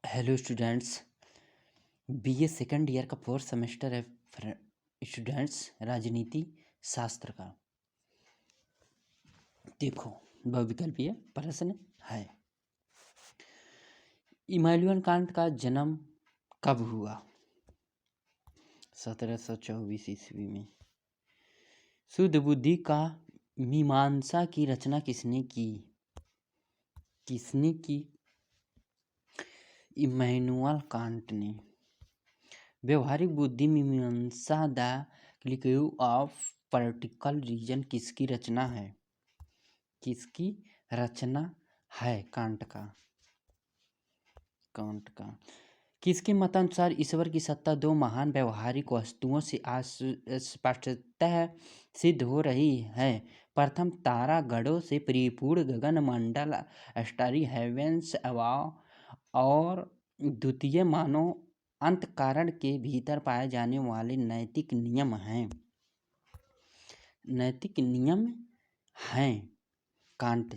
Hello students. BA second year का fourth semester है students, राजनीति शास्त्र का। देखो, बहुविकल्पीय प्रश्न है। इमैनुअल कांट का जन्म कब हुआ? 1724 ईस्वी में। शुद्ध बुद्धि का मीमांसा की रचना किसने की? इमैनुअल कांट ने। व्यवहारिक बुद्धि मीमांसा द क्लियू ऑफ प्रैक्टिकल रीजन किसकी रचना है? कांट का। किसके मतानुसार ईश्वर की सत्ता दो महान व्यवहारिक वस्तुओं से स्पष्टतः सिद्ध हो रही है? प्रथम, तारागणों से परिपूर्ण गगन मंडल स्टारी हेवेंस अबाव, और द्वितीय, मानव अंतःकरण के भीतर पाए जाने वाले नैतिक नियम हैं। कांट।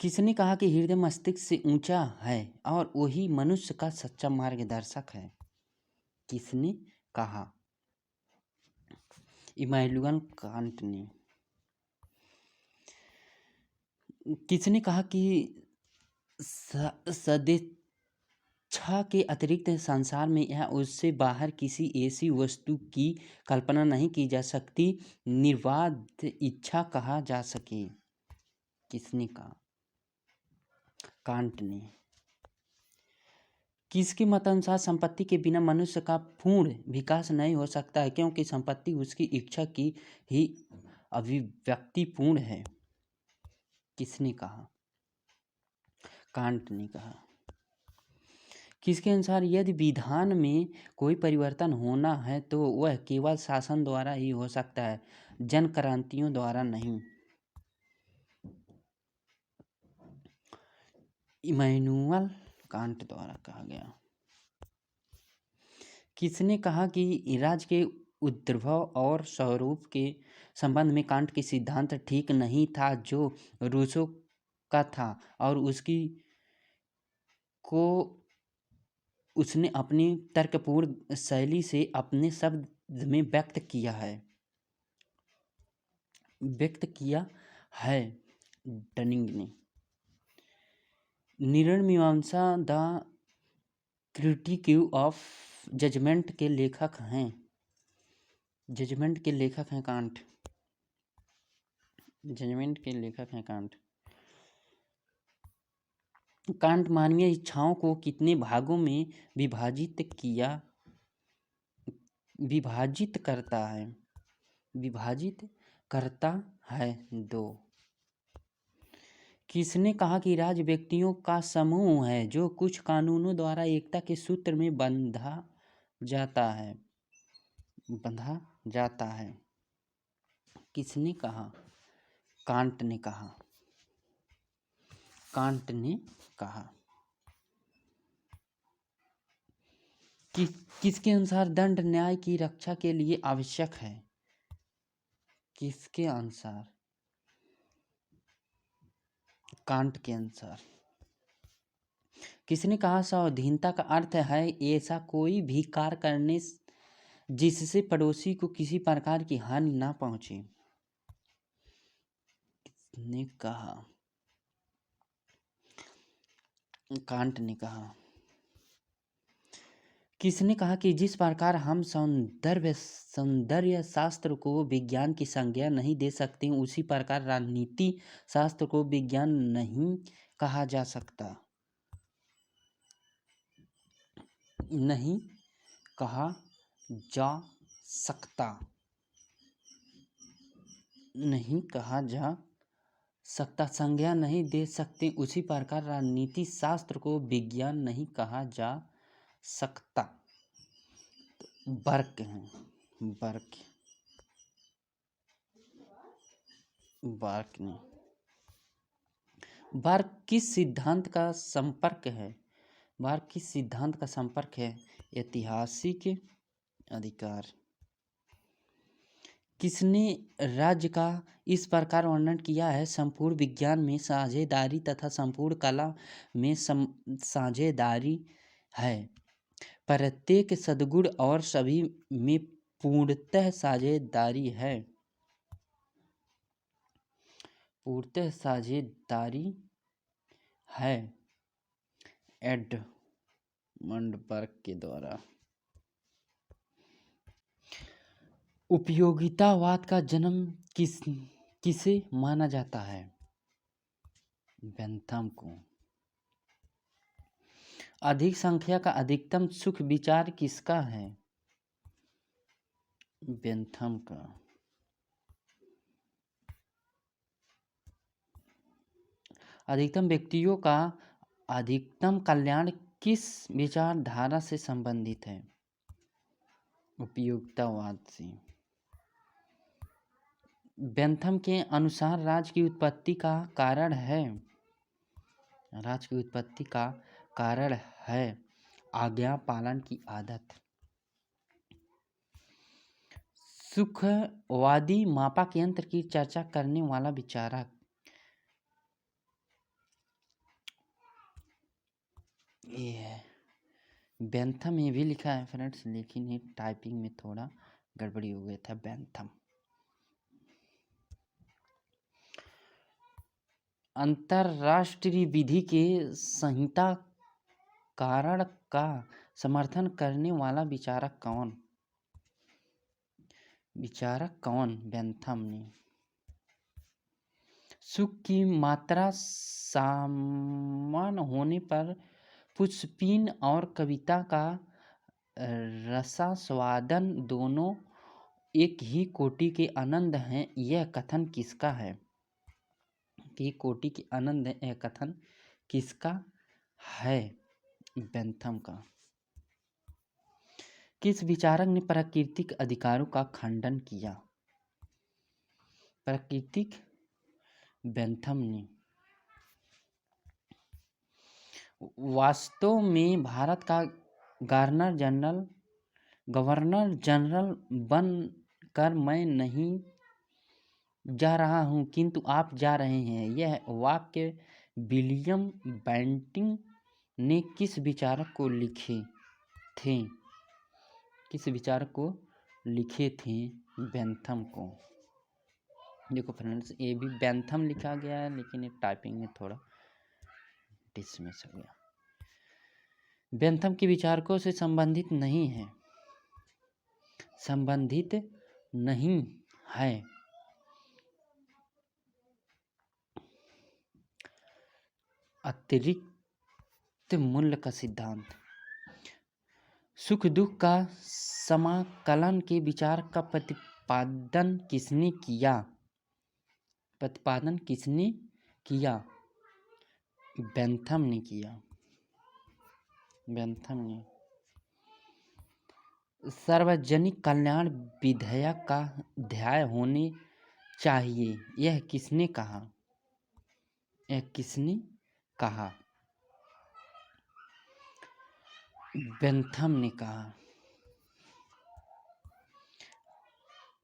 किसने कहा कि हृदय मस्तिष्क से ऊंचा है और वही मनुष्य का सच्चा मार्गदर्शक है? किसने कहा? इमैनुअल कांट ने। किसने कहा कि सदिच्छा के अतिरिक्त संसार में या उससे बाहर किसी ऐसी वस्तु की कल्पना नहीं की जा सकती निर्बाध इच्छा कहा जा सके? किसने कहा? कांट ने। किसके मतानुसार संपत्ति के बिना मनुष्य का पूर्ण विकास नहीं हो सकता है, क्योंकि संपत्ति उसकी इच्छा की ही अभिव्यक्ति पूर्ण है? किसने कहा? कांट ने कहा। किसके अनुसार यदि विधान में कोई परिवर्तन होना है तो वह केवल शासन द्वारा ही हो सकता है, जन क्रांतियों द्वारा नहीं? इमैनुअल कांट द्वारा कहा गया। किसने कहा कि राज्य के उद्भव और स्वरूप के संबंध में कांट के सिद्धांत ठीक नहीं था, जो रूसो का था, और उसने अपनी तर्कपूर्ण शैली से अपने शब्द में व्यक्त किया है? डनिंग ने। निर्णय मीमांसा द क्रिटिक ऑफ जजमेंट के लेखक हैं? कांट। जजमेंट के लेखक हैं कांट। कांट मानवीय इच्छाओं को कितने भागों में विभाजित करता है? 2। किसने कहा कि राज्य व्यक्तियों का समूह है जो कुछ कानूनों द्वारा एकता के सूत्र में बंधा जाता है? किसने कहा? कांट ने कहा। किसके अनुसार दंड न्याय की रक्षा के लिए आवश्यक है? किसके अनुसार? कांट के अनुसार। किसने कहा स्वाधीनता का अर्थ है ऐसा कोई भी कार्य करने जिससे पड़ोसी को किसी प्रकार की हानि ना पहुंचे? किसने कहा? कांट ने कहा। किसने कहा कि जिस प्रकार हम सौंदर्य शास्त्र को विज्ञान की संज्ञा नहीं दे सकते, उसी प्रकार राजनीति शास्त्र को विज्ञान नहीं कहा जा सकता? नहीं कहा जा सकता, संज्ञा नहीं दे सकते, उसी प्रकार राजनीति शास्त्र को विज्ञान नहीं कहा जा सकता। बर्क ने। बर्क किस सिद्धांत का संपर्क है? ऐतिहासिक अधिकार। किसने राज्य का इस प्रकार वर्णन किया है? संपूर्ण विज्ञान में साझेदारी तथा संपूर्ण कला में साझेदारी है। प्रत्येक सद्गुण और सभी में पूर्णतः साझेदारी है। पूर्णतः साझेदारी है। एडमंड बर्ग के द्वारा। उपयोगितावाद का जन्म किसे माना जाता है? बेंथम को। अधिक संख्या का अधिकतम सुख विचार किसका है? बेंथम का। अधिकतम व्यक्तियों का अधिकतम कल्याण किस विचारधारा से संबंधित है? उपयोगितावाद से। बेंथम के अनुसार राज्य की उत्पत्ति का कारण है। राज्य की उत्पत्ति का कारण है आज्ञा पालन की आदत। सुखवादी मापक यंत्र की चर्चा करने वाला विचारक। ये है बेंथम। ये भी लिखा है फ्रेंड्स, लेकिन ये टाइपिंग में थोड़ा गड़बड़ी हो गया था। बेंथम। अंतरराष्ट्रीय विधि के संहिता कारण का समर्थन करने वाला विचारक कौन? बेंथम ने। सुख की मात्रा समान होने पर पुष्पिन और कविता का रसास्वादन दोनों एक ही कोटि के आनंद हैं, यह कथन किसका है? कि कोटि के आनंद है, यह कथन किसका है? बेंथम का। किस विचारक ने प्राकृतिक अधिकारों का खंडन किया? प्राकृतिक। बेंथम ने। वास्तव में भारत का गवर्नर जनरल बन कर मैं नहीं जा रहा हूँ, किंतु आप जा रहे हैं। यह वाक्य विलियम बेंटिंक ने किस विचारक को लिखे थे? किस विचारक को लिखे थे? बेंथम को। देखो फ्रेंड्स, ये भी बेंथम लिखा गया है, लेकिन ये टाइपिंग में थोड़ा डिसमिस हो गया। बेंथम के विचारकों से संबंधित नहीं है। संबंधित नहीं है। अतिरिक्त मूल्य का सिद्धांत। सुख दुख का समाकलन के विचार का प्रतिपादन किसने किया? बेंथम ने किया। बेंथम ने। सार्वजनिक कल्याण विधेयक का अध्याय होने चाहिए, यह किसने कहा? बेंथम ने कहा।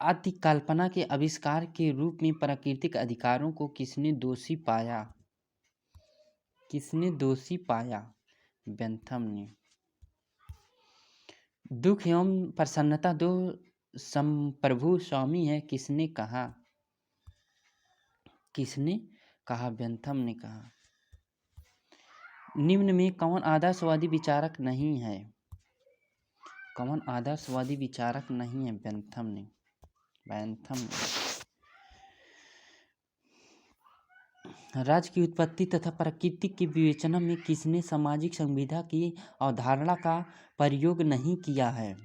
अतिकल्पना के आविष्कार के रूप में प्राकृतिक अधिकारों को किसने दोषी पाया? बेंथम ने। दुख एवं प्रसन्नता दो संप्रभु स्वामी है, किसने कहा? बेंथम ने कहा। निम्न में कौन आदर्शवादी विचारक नहीं है? बेंथम ने। राज्य की उत्पत्ति तथा प्रकृति की विवेचना में किसने सामाजिक संविदा की अवधारणा का प्रयोग नहीं किया है?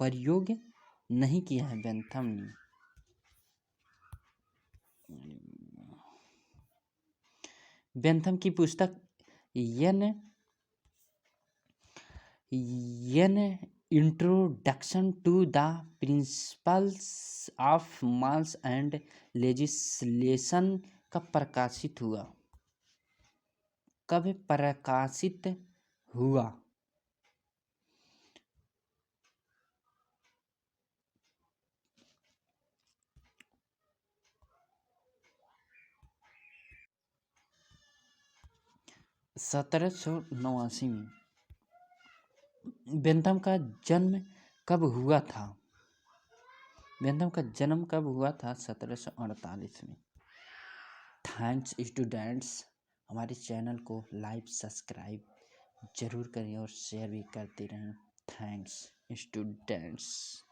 बेंथम ने। बेंथम की पुस्तक introduction to the principles of morals and legislation कब प्रकाशित हुआ? 1789 में बेंथम का जन्म कब हुआ था? बेंथम का जन्म कब हुआ था? 1748 में। थैंक्स स्टूडेंट्स, हमारे चैनल को लाइक सब्सक्राइब जरूर करें और शेयर भी करते रहें। Thanks students.